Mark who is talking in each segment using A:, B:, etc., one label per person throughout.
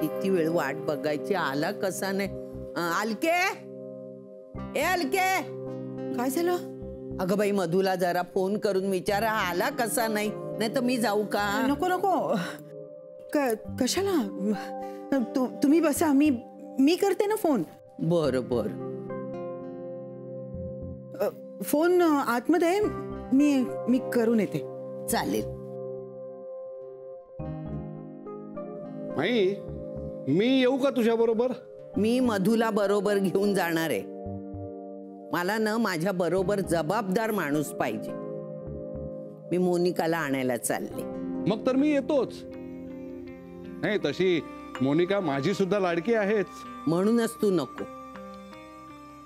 A: किती वेळ वाट बघायची, आला कसा नाही. अलके, ए अलके, काय झालं? अगं बाई, मधुला जरा फोन करून विचारा आला कसा नाही, नाही तर मी जाऊ का?
B: नको नको, कशाला? तुम्ही बसा, मी करते ना फोन.
A: बरं बरं.
B: फोन आतमध्ये मी करून येते.
A: चालेल.
C: आई, मी येऊ का तुझ्या बरोबर?
A: मी मधुला बरोबर घेऊन जाणार आहे. मला ना माझ्या बरोबर जबाबदार माणूस पाहिजे. मी मोनिकाला आणायला चालले.
C: मग तर मी येतोच. नाही, तशी मोनिका माझी सुद्धा लाडकी आहेच.
A: म्हणूनच तू नको.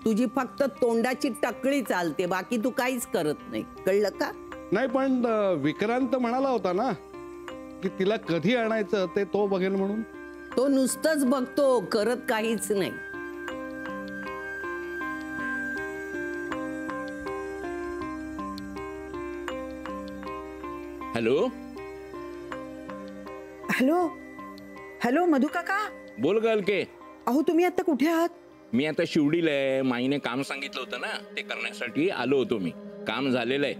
A: तुझी फक्त तोंडाची टकळी चालते, बाकी तू काहीच करत नाही, कळलं का?
C: नाही, पण विक्रांत म्हणाला होता ना की तिला कधी आणायचं ते तो बघेल म्हणून.
A: तो नुसतंच बघतो, करत काहीच नाही.
D: हॅलो
B: हॅलो हॅलो, मधु काका
D: बोल गल के.
B: अहो, तुम्ही आता कुठे आहात?
D: मी आता शिवडीला आहे. माईने काम सांगितलं होतं ना, ते करण्यासाठी आलो होतो. मी काम झालेलं आहे,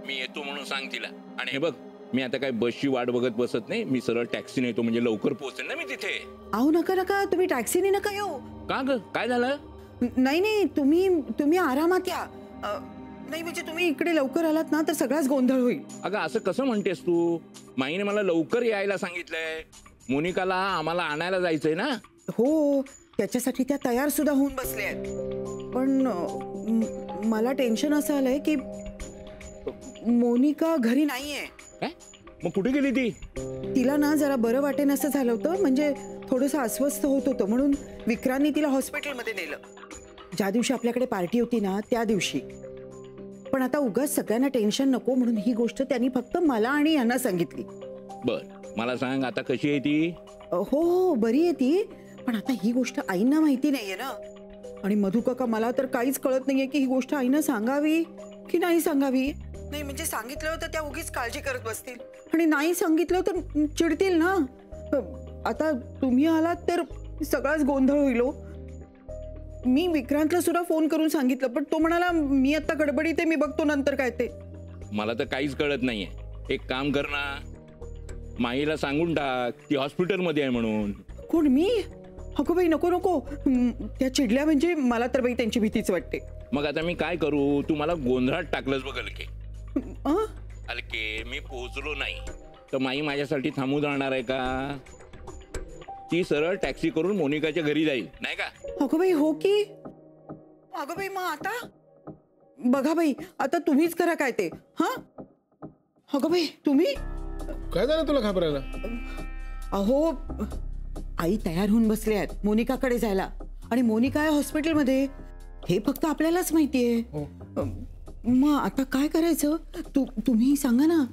D: मी येतो म्हणून सांग तिला. आणि हे बघ, मी आता काय बसची वाट बघत बसत नाही, मी सरळ टॅक्सीने येतो, म्हणजे लवकर पोहोचेल ना मी तिथे.
B: अहो नका नका, तुम्ही टॅक्सीने नका येऊ.
D: का ग, काय झालं?
B: नाही नाही, तुम्ही आरामात या. नाही म्हणजे तुम्ही इकडे लवकर आलात ना तर सगळाच गोंधळ होईल.
D: अगं असं कसं म्हणतेस तू? माईने मला लवकर यायला सांगितलंय. मोनिकाला आम्हाला आणायला जायचंय ना.
B: हो, त्याच्यासाठी त्या तयार सुद्धा होऊन बसल्या आहेत. पण मला टेन्शन असं आलंय की मोनिका घरी नाहीये.
D: काय? मग कुठे गेली ती?
B: तिला ना जरा बरं वाटेन असं झालं होतं, म्हणजे थोडंसं अस्वस्थ होत होतं, म्हणून विक्रांतनी तिला हॉस्पिटलमध्ये नेलं. ज्या दिवशी आपल्याकडे पार्टी होती ना त्या दिवशी. पण आता उगाच सगळ्यांना टेन्शन नको म्हणून ही गोष्ट त्यांनी फक्त मला आणि यांना सांगितली.
D: बर, मला सांग आता कशी आहे ती?
B: हो, बरी आहे ती. पण आता ही गोष्ट आईंना माहिती नाहीये ना. आणि मधु काका, मला तर काहीच कळत नाहीये की ही गोष्ट आईंना सांगावी की नाही सांगावी. नाही म्हणजे सांगितलं तर त्या उगीच काळजी करत बसतील, आणि नाही सांगितलं तर चिडतील ना. आता तुम्ही आलात तर सगळाच गोंधळ होईल. मी विक्रांतला सुद्धा फोन करून सांगितलं, पण तो म्हणाला मी आता गडबडीत आहे, मी बघतो नंतर काय ते.
D: मला तर काहीच कळत नाहीये. एक काम कर ना, माईला सांगून टाक ती हॉस्पिटलमध्ये आहे म्हणून.
B: कोण, मी? अगं बाई नको नको, त्या चिडल्या म्हणजे मला तर बाई त्यांची भीतीच वाटते.
D: मग आता मी काय करू? तू मला गोंधळात टाकलंस बघ अलके. अलके, मी पोहोचलो नाही तर माई माझ्यासाठी थांबून राहणार आहे का? ती सरळ टॅक्सी करून मोनिकाच्या घरी जाईल, नाही का?
B: अगं बाई हो की. अगं बाई, मग आता बघा बाई, आता तुम्हीच करा काय ते. हा, अगं बाई तुम्ही.
C: काय झालं तुला घाबरायला?
B: अहो, आई तयार होऊन बसले आहेत मोनिकाकडे जायला, आणि मोनिका आहे हॉस्पिटलमध्ये, हे फक्त आपल्यालाच माहितीये. मग आता काय करायचं? तुम्ही सांगा ना.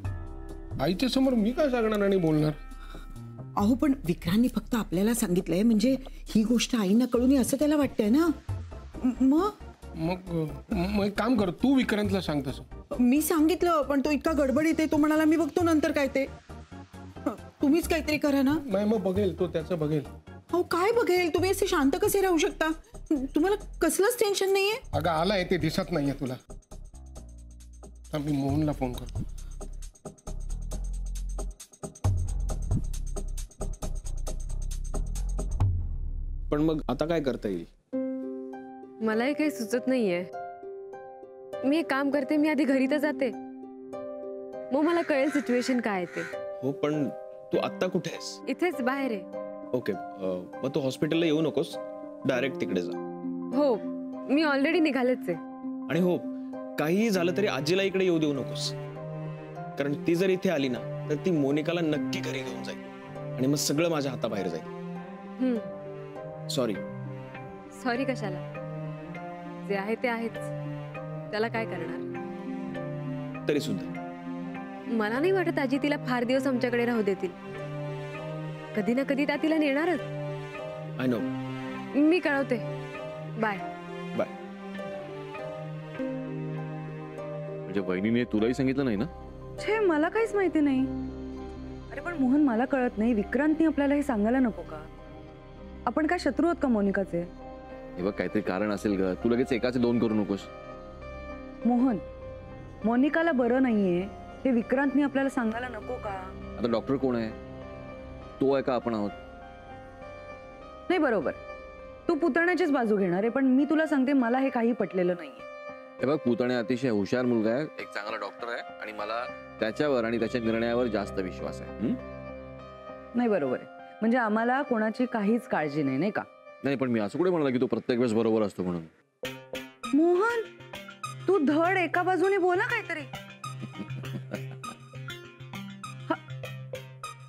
C: आईच्या समोर मी काय सांगणार आणि बोलणार?
B: अहो, पण विक्रांतनी फक्त आपल्याला सांगितलंय, म्हणजे ही गोष्ट आईंना कळू नये असं त्याला वाटतंय ना.
C: मग एक काम कर, तू विक्रांतला सांग तसं.
B: मी सांगितलं, पण तो इतका गडबडीत आहे, तो म्हणाला मी बघतो नंतर काय ते. तुम्हीच काहीतरी करा ना.
C: नाही, मग बघेल तो, त्याचं बघेल.
B: अहो काय बघेल? तुम्ही असे शांत कसे राहू शकता? तुम्हाला कसलंच टेन्शन नाहीये?
C: अगं आलाय, ते दिसत नाहीये तुला. मी मोहनला फोन करतो.
E: पण मग आता काय करता येईल?
F: मलाही काही सुचत नाहीये. मी एक काम करते, मी आधी घरी तर जाते, मग मला कळेल सिच्युएशन काय ते.
E: हो, पण तू आत्ता कुठे आहेस?
F: इथेच बाहेर आहे.
E: ओके, मग तू हॉस्पिटलला येऊ नकोस, डायरेक्ट तिकडे जा.
F: हो, मी ऑलरेडी निघालेच आहे.
E: आणि हो, काहीही झालं तरी आजीला इकडे येऊ देऊ नकोस, कारण ती जर इथे आली ना तर ती मोनिकाला नक्की घरी घेऊन जाईल, आणि मग सगळं माझ्या हाताबाहेर जाईल. सॉरी.
F: सॉरी कशाला? जे आहे ते आहेच, त्याला काय करणार.
E: तरी सुद्धा
F: मला नाही वाटत आजी तिला फार दिवस आमच्याकडे राहू देतील. कधी ना कधी त्या तिला नेणारच.
E: I know.
F: मी कळवते. Bye
E: bye.
G: म्हणजे वहिनीने तुलाही सांगितलं नाही ना?
H: छे, मला काहीच माहिती नाही. अरे पण मोहन, मला कळत नाही, विक्रांतनी आपल्याला हे सांगायला नको का?
B: आपण काय शत्रू आहोत का मोनिकाचे?
G: हे बघ काहीतरी कारण असेल ग, तू लगेच एकाचे दोन करू नकोस.
B: मोहन, मोनिकाला बरं नाहीये हे विक्रांतनी आपल्याला सांगायला नको का?
G: आता डॉक्टर कोण आहे? तो आहे का आपण आहोत?
B: नाही बरोबर, तू पुतण्याचीच बाजू घेणार आहे, पण मी तुला सांगते मला हे काही पटलेलं नाहीये.
G: हे बघ पुतणे अतिशय हुशार मुलगा आहे, एक चांगला डॉक्टर आहे आणि मला त्याच्यावर आणि त्याच्या निर्णयावर जास्त विश्वास आहे.
B: नाही बरोबर आहे, म्हणजे आम्हाला कोणाची काहीच काळजी नाही, नाही का?
G: नाही पण मी असं कुठे म्हणाला की तो प्रत्येक वेळेस बरोबर असतो म्हणून.
B: मोहन, तू धड एका बाजूने बोला काहीतरी.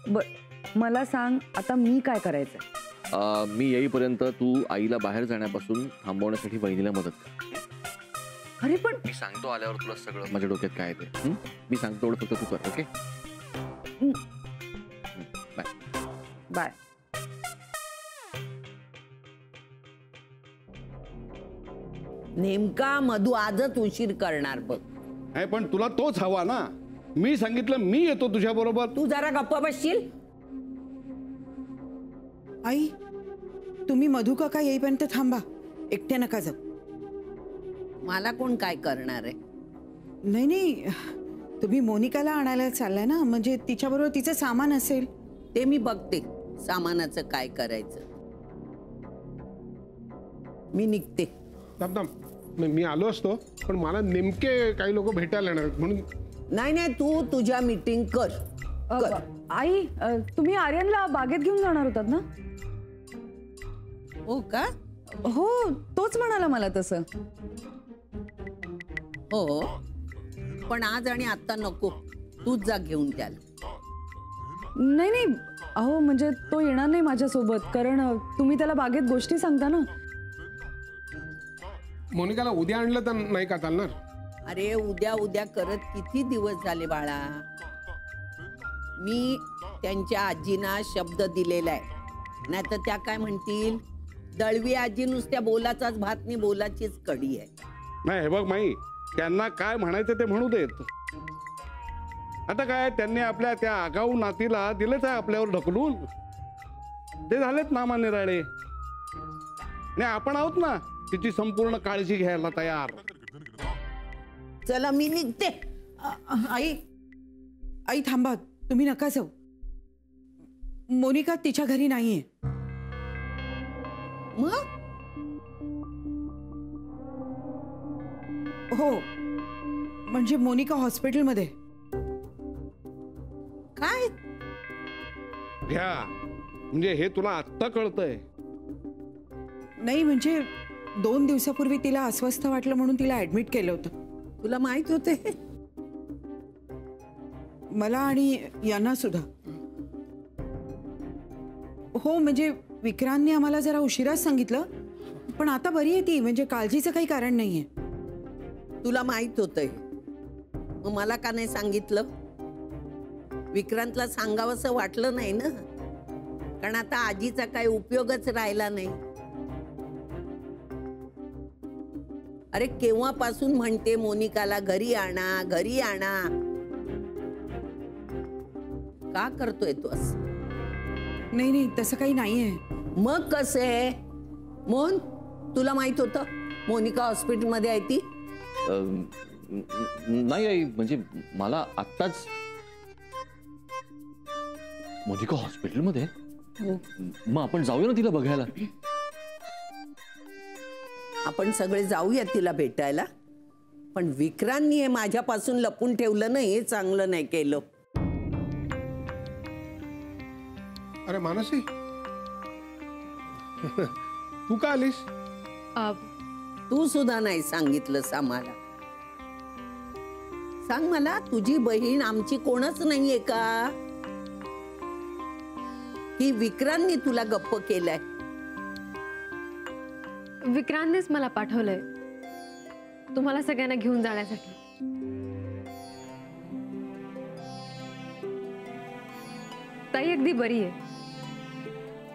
B: बर, मला सांग आता मी काय करायचंय?
G: मी येईपर्यंत तू आईला बाहेर जाण्यापासून थांबवण्यासाठी वहिनीला मदत कर.
B: अरे पण
G: मी सांगतो आल्यावर तुला सगळं माझ्या डोक्यात काय आहे ते. मी सांगतो एवढं फक्त तू कर. Okay bye.
B: बाय.
A: नेमका मधू आजच उशीर करणार बघ.
C: नाही पण तुला तोच हवा ना. मी सांगितलं मी येतो तुझ्या बरोबर.
A: तू जरा गप्पा बसशील?
B: आई, तुम्ही मधू काका येईपर्यंत थांबा, एकटे नका जाऊ.
A: मला कोण काय करणार आहे?
B: नाही नाही, तुम्ही मोनिकाला आणायला चाललाय ना, म्हणजे तिच्याबरोबर तिचं सामान असेल.
A: ते मी बघते सामानाचं काय करायचं. मी निघते.
H: थांब मी आलो असतो, पण मला नेमके काही लोक भेटायला येणार आहेत म्हणून.
A: नाही नाही, तू तुझ्या मीटिंग कर.
B: आई, तुम्ही आर्यनला बागेत घेऊन जाणार होतात ना?
A: हो का?
B: हो, तोच म्हणाला मला तसं.
A: हो, पण आज आणि आता नको, तूच जा घेऊन त्याला.
B: नाही नाही, अहो म्हणजे तो येणार नाही माझ्यासोबत, कारण तुम्ही त्याला बागेत गोष्टी सांगता ना.
H: मोनिकाला उद्या आणलं तर नाही का चालणार?
A: अरे उद्या उद्या करत किती दिवस झाले बाळा. मी त्यांच्या आजीना शब्द दिलेला आहे, नाही तर त्या काय म्हणतील, दळवी आजी नुसत्या बोलाचाच भात नाही, बोलाचीच कढी आहे.
C: नाही हे बघ माई, त्यांना काय म्हणायचं ते म्हणू देत. आता काय त्यांनी आपल्या त्या आगाऊ नातीला दिलेच आहे आपल्यावर ढकलून. ते झालेत नामानिराळे आणि आपण आहोत ना तिची संपूर्ण काळजी घ्यायला तयार.
A: चला मी निघते.
B: आई, आई थांबा, तुम्ही नका जाऊ. मोनिका तिच्या घरी नाहीये.
A: मग
B: हो, म्हणजे मोनिका हॉस्पिटलमध्ये.
A: काय?
C: घ्या, म्हणजे हे तुला आत्ता कळतंय?
B: नाही म्हणजे 2 दिवसापूर्वी तिला अस्वस्थ वाटलं म्हणून तिला ऍडमिट केलं होतं.
A: तुला माहित होते?
B: मला आणि यांना सुद्धा. हो, म्हणजे विक्रांतने आम्हाला जरा उशिराच सांगितलं, पण आता बरी आहे ती, म्हणजे काळजीचं काही कारण नाहीये.
A: तुला माहित होतंय, मग मला का नाही सांगितलं? विक्रांतला सांगावंसं वाटलं नाही ना, कारण आता आजीचा काही उपयोगच राहिला नाही. अरे केव्हापासून म्हणते मोनिकाला घरी आणा, घरी आणा. का करतोय तू असं?
B: नाही नाही, तसं काही नाहीये.
A: मग कसं आहे मोहन? तुला माहित होतं मोनिका हॉस्पिटलमध्ये आहे ती?
G: नाही आई, म्हणजे मला आत्ताच. मोनिका हॉस्पिटलमध्ये? मग आपण जाऊया ना तिला बघायला.
A: आपण सगळे जाऊया तिला भेटायला, पण विक्रांतनी हे माझ्यापासून लपून ठेवलं नाही, हे चांगलं नाही केलं.
H: अरे मानसी, तू का आलीस?
A: तू सुद्धा नाही सांगितलंस आम्हाला. सांग मला, तुझी बहीण आमची कोणच नाहीये का? की विक्रांतनी तुला गप्प केलाय?
F: विक्रांतनेच मला पाठवलंय तुम्हाला सगळ्यांना घेऊन जाण्यासाठी. ताई अगदी बरी आहे.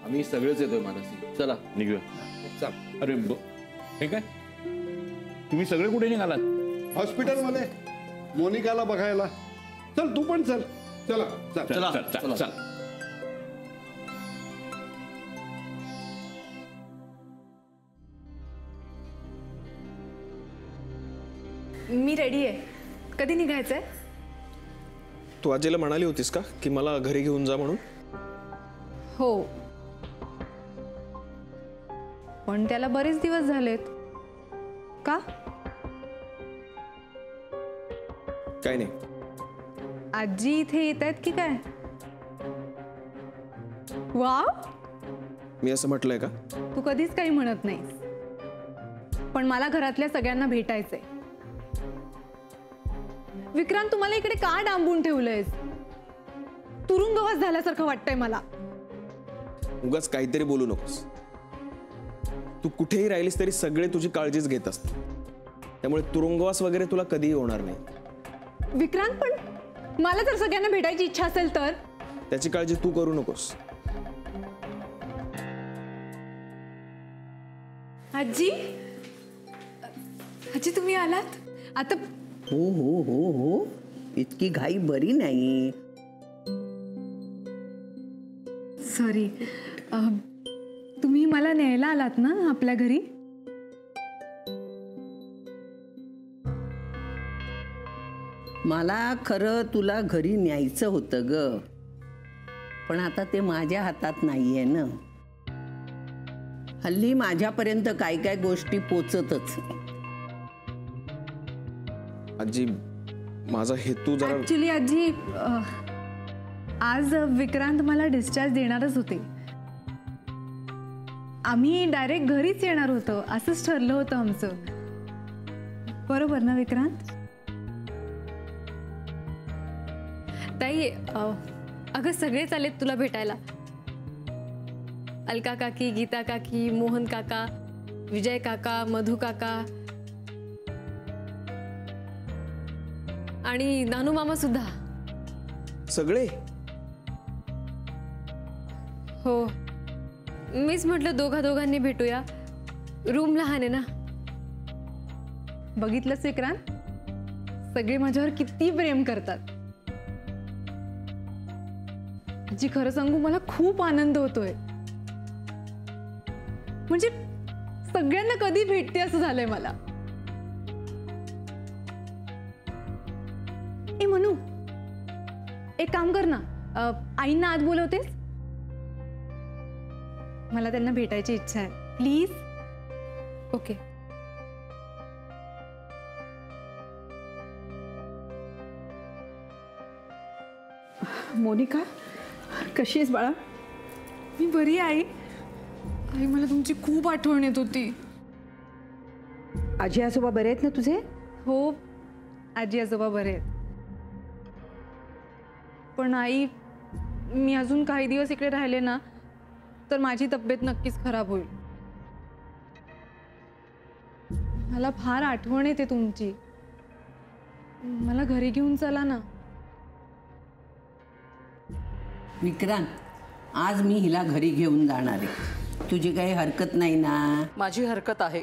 G: आम्ही सगळेच येतोय मानसी, चला निघूया.
D: चल. अरे हे काय, तुम्ही सगळे कुठे निघालात?
C: हॉस्पिटलमध्ये मोनिकाला बघायला. चल तू पण चल.
H: चला
D: चल चल चल चल.
I: मी रेडी आहे. कधी निघायचंय?
E: तू आजीला म्हणाली होतीस का की मला घरी घेऊन जा म्हणून?
I: हो, पण त्याला बरेच दिवस झालेत. का?
E: काय नाही.
I: आजी इथे येत आहेत की काय? वाव,
E: मी असं म्हटलंय का?
I: तू कधीच काही म्हणत नाहीस, पण मला घरातल्या सगळ्यांना भेटायचंय. विक्रांत, तुम्हाला इकडे का डांबून ठेवलंयस? तुरुंगवास झाल्यासारखं वाटतंय मला.
E: उगाच काहीतरी बोलू नकोस. तू कुठेही राहिलीस तरी सगळे तुझी काळजीच घेत असतात, त्यामुळे तुरुंगवास वगैरे तुला कधीही होणार नाही.
I: विक्रांत, पण मला जर सगळ्यांना भेटायची इच्छा असेल तर?
E: त्याची काळजी तू करू नकोस.
I: आजी, आजी तुम्ही आलात आता?
A: हो हो हो हो, इतकी घाई बरी नाही.
I: सॉरी, तुम्ही मला न्यायला आलात ना आपल्या घरी?
A: मला खरं तुला घरी न्यायचं होतं ग, पण आता ते माझ्या हातात नाहीये ना. हल्ली माझ्यापर्यंत काय काय गोष्टी पोचतच.
E: आजी, माझा हेतू जरा...
I: ऍक्च्युली आजी, आज विक्रांत मला डिस्चार्ज देणारच होते. आम्ही डायरेक्ट घरीच येणार होतो, असंच ठरलं होतं आमचं. बरोबर ना विक्रांत?
F: ताई, अगं सगळेच आलेत तुला भेटायला. अलका काकी, गीता काकी, मोहन काका, विजय काका, मधु काका आणि नानू मामा सुद्धा.
E: सगळे?
F: हो, मीच म्हटलं दोघांनी भेटूया. रूम लहान आहे ना.
I: बघितलंस विक्रांत, सगळे माझ्यावर किती प्रेम करतात. जी खरं सांगू, मला खूप आनंद होतोय. म्हणजे सगळ्यांना कधी भेटते असं झालंय मला. ए मनू, एक काम कर ना, आईंना आत बोलवतेस? मला त्यांना भेटायची इच्छा आहे, प्लीज.
F: ओके.
B: मोनिका, कशी आहेस बाळा?
I: मी बरी आहे आई. मला तुमची खूप आठवण येत होती.
B: आजी आजोबा बरे आहेत ना तुझे?
I: हो, आजी आजोबा बरे आहेत. पण आई, मी अजून काही दिवस इकडे राहिले ना तर माझी तब्येत नक्कीच खराब होईल. मला फार आठवण येते तुमची. मला घरी घेऊन चला ना.
A: विक्रांत, आज मी हिला घरी घेऊन जाणार आहे. तुझी काही हरकत नाही ना?
J: माझी हरकत आहे.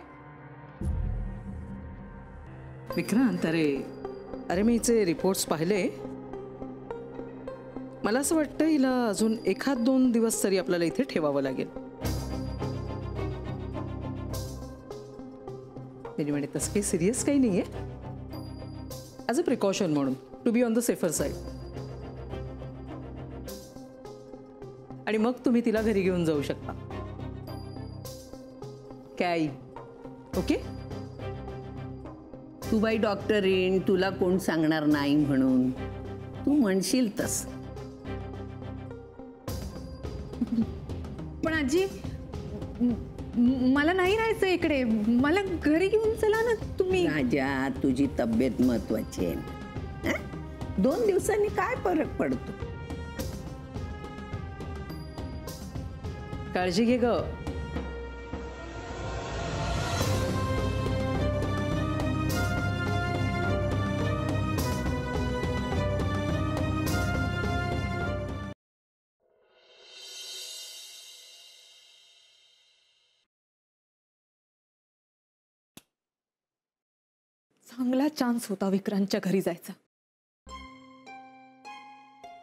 J: विक्रांत, अरे मी हिचे रिपोर्ट्स पाहिले. मला असं वाटतं हिला अजून 1-2 दिवस तरी आपल्याला इथे ठेवावं लागेल. म्हणजे तसं काही सिरियस काही नाही आहे. ॲज अ प्रिकॉशन म्हणून, to be on the safer side. आणि मग तुम्ही तिला घरी घेऊन जाऊ शकता. काय? ओके.
A: तू बाई डॉक्टर येईन, तुला कोण सांगणार नाही म्हणून. तू म्हणशील तस.
I: पण आजी, मला नाही राहायचं इकडे. मला घरी घेऊन चला ना तुम्ही.
A: राजा, तुझी तब्येत महत्वाची आहे. 2 दिवसांनी काय फरक पडतो?
J: काळजी घे ग.
I: चांगला चान्स होता विक्रांतच्या घरी जायचा,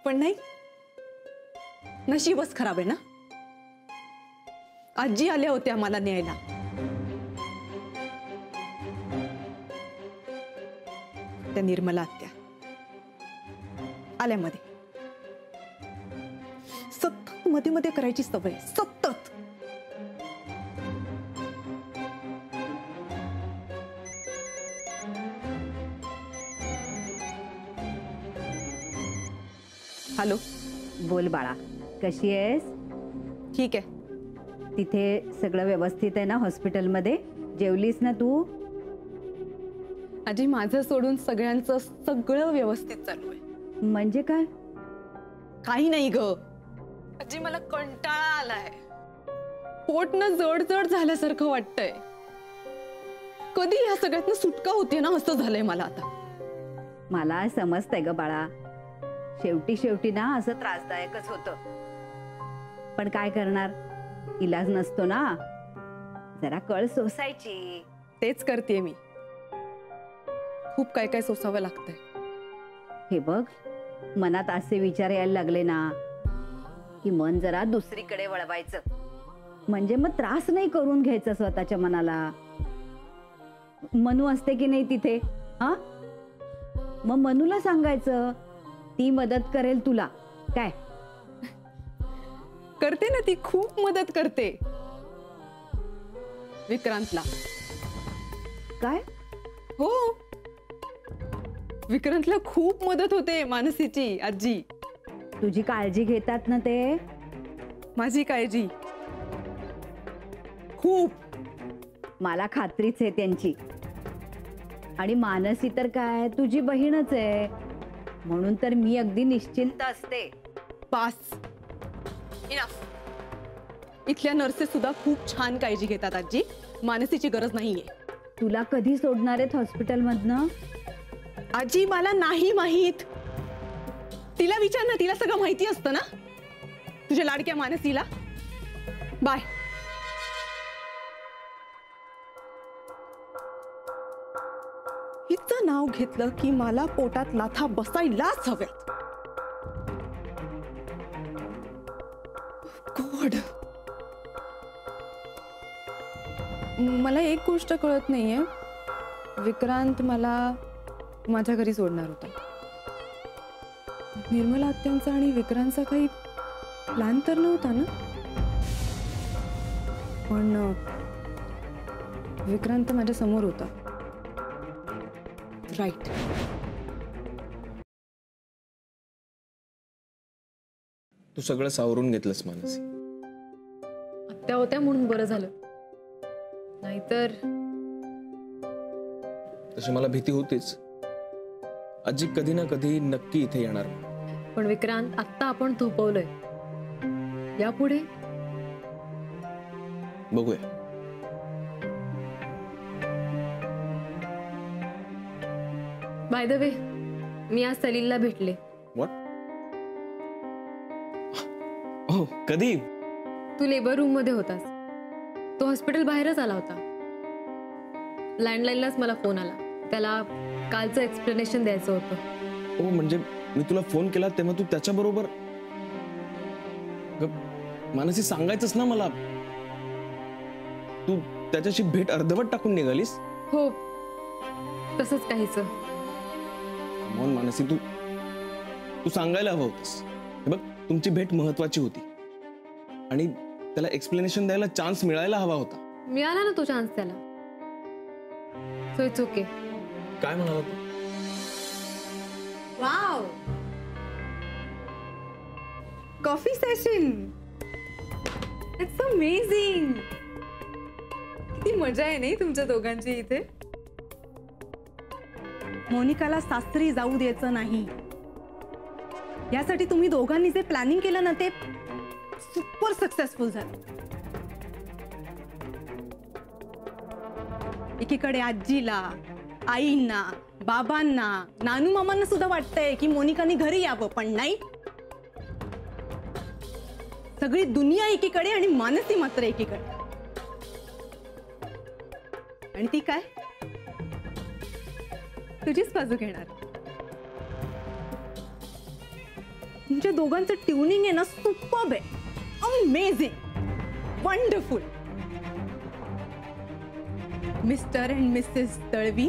I: पण नाही. नशीबच खराब आहे ना. आजी आल्या होत्या मला न्यायला. त्या निर्मला आत्या आल्यामध्ये सतत मध्ये मध्ये करायची सवय, सतत. हॅलो,
K: बोल बाळा, कशी आहेस?
I: ठीक आहे.
K: तिथे सगळं व्यवस्थित आहे ना हॉस्पिटलमध्ये? जेवलीस ना तू?
I: आजी, माझं सोडून सगळ्यांचं सगळं व्यवस्थित चालू आहे.
K: म्हणजे काय?
I: काही नाही ग आजी, मला कंटाळा आलाय. पोटनं जड जड झाल्यासारखं वाटतंय. कधी ह्या सगळ्यातनं सुटका होते ना असं झालंय मला आता.
K: मला समजतंय ग बाळा, शेवटी ना असं त्रासदायकच होतं. पण काय करणार, इलाज नसतो ना. जरा कळ सोसायची.
I: तेच करतेय मी. खूप काय काय सोसावं लागतंय.
K: हे बघ, मनात असे विचार यायला लागले ना की मन जरा दुसरीकडे वळवायचं. म्हणजे मग त्रास नाही करून घ्यायचा स्वतःच्या मनाला. मनू असते की नाही तिथे, हा? मग मनूला सांगायचं, ती मदत करेल तुला. काय
I: करते ना ती, खूप मदत करते विक्रांतला.
K: काय?
I: हो, विक्रांतला खूप मदत होते मानसीची. आजी,
K: तुझी काळजी घेतात ना ते?
I: माझी काळजी खूप.
K: मला खात्रीच आहे त्यांची. आणि मानसी तर काय तुझी बहीणच आहे, म्हणून तर मी अगदी निश्चिंत असते.
I: Pass, enough. इथल्या नर्सेस सुद्धा खूप छान काळजी घेतात आजी. मानसीची गरज नाहीये.
K: तुला कधी सोडणार आहेत हॉस्पिटलमधनं?
I: आजी, मला नाही माहित. तिला विचार ना, तिला सगळं माहिती असतं ना. तुझ्या लाडक्या मानसीला. बाय. हिचं नाव घेतलं की मला पोटात लाथा बसायलाच हव्यात. गॉड, मला एक गोष्ट कळत नाहीये. विक्रांत मला माझ्या घरी सोडणार होता. निर्मला आत्यांचा आणि विक्रांतचा काही प्लॅन तर नव्हता ना? पण विक्रांत माझ्या समोर होता. राईट.
E: तू सगळं सावरून घेतलंस मानसी.
F: आत्या होत्या म्हणून बरं झालं, नाहीतर
E: तशी मला भीती होतीच. आजी कधी ना कधी नक्की इथे येणार.
F: पण विक्रांत, आत्ता आपण थोपवलंय. यापुढे
E: बघूया.
F: बाय द वे, मी आज सलीलला भेटले.
E: व्हॉट? हो, कधी?
F: तू लेबर रूम मध्ये होतास. तो हॉस्पिटल बाहेरच आला होता. लँडलाईनलाच मला फोन आला. त्याला कालचं एक्सप्लेनेशन द्यायचं होतं.
E: ओ, म्हणजे मी तुला फोन केला तेव्हा तू त्याच्या बरोबर? मानसी, सांगायचंच ना मला. तू त्याच्याशी भेट अर्धवट टाकून निघालीस?
F: हो, तसंच काहीच.
E: म्हणून मानसी, तू सांगायला हवं होतंस. हे बघ, तुमची भेट महत्वाची होती आणि त्याला एक्सप्लेनेशन द्यायला चान्स मिळायला हवा होता.
F: मिळाला ना तो चान्स त्याला. So it's okay.
E: काय म्हणाला तू?
I: Wow, coffee session. It's amazing. किती मजा आहे नाही तुमच्या दोघांची इथे. मोनिकाला सासरी जाऊ द्यायचं नाही, यासाठी तुम्ही दोघांनी जे प्लॅनिंग केलं ना ते सुपर सक्सेसफुल झालं. एकीकडे आजीला, आईंना, बाबांना, नानू मामांना सुद्धा वाटतंय की मोनिकाने घरी यावं, पण नाही. सगळी दुनिया एकीकडे आणि मानसी मात्र एकीकडे. आणि ती काय तुझीच बाजू घेणार. तुमच्या दोघांचं ट्युनिंग आहे ना, सुपर्ब आहे. Amazing, wonderful. Mister and Mrs Dalvi,